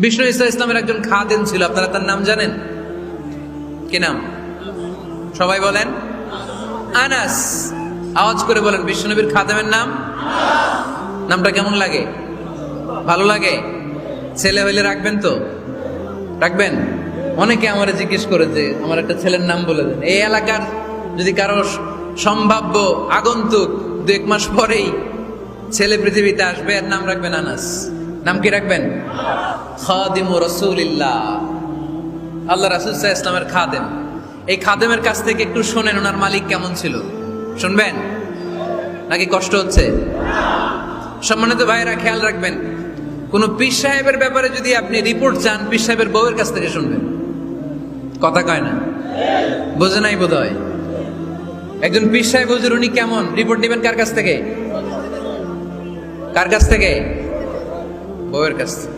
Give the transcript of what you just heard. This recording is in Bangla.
বিষ্ণু ঈসা ইসলামের একজন খাদেম ছিল, আপনারা তার নাম জানেন? কি নাম? সবাই বলেন আনাস। আওয়াজ করে বলেন, বিশ্বনবীর খাদেমের নাম? নামটা কেমন লাগে? ভালো লাগে? ছেলে হইলে রাখবেন তো? রাখবেন? অনেকে আমার জিজ্ঞেস করে যে আমার একটা ছেলের নাম বলে দেন। এই এলাকার যদি কারো সম্ভাব্য আগন্তুক 2-1 মাস পরেই ছেলে পৃথিবীতে আসবে, এর নাম রাখবেন আনাস। নাম কি রাখবেন? খাদিমু রাসূলিল্লাহ, আল্লাহ রাসূল সাল্লাল্লাহু আলাইহি ওয়াসাল্লামের খাদেম। এই খাদেমের কাছ থেকে একটু শোনেন ওনার মালিক কেমন ছিল। শুনবেন নাকি কষ্ট হচ্ছে? সম্মানিত ভাইরা, খেয়াল রাখবেন, কোন পীর সাহেবের ব্যাপারে যদি আপনি রিপোর্ট চান, পীর সাহেবের বউয়ের কাছ থেকে শুনবেন। কথা কয় না? বোঝে নাই বোধ হয়। একজন পীর সাহেব হুজুর উনি কেমন, রিপোর্ট নেবেন কার কাছ থেকে? কার কাছ থেকে? বউয়ের কাছ থেকে।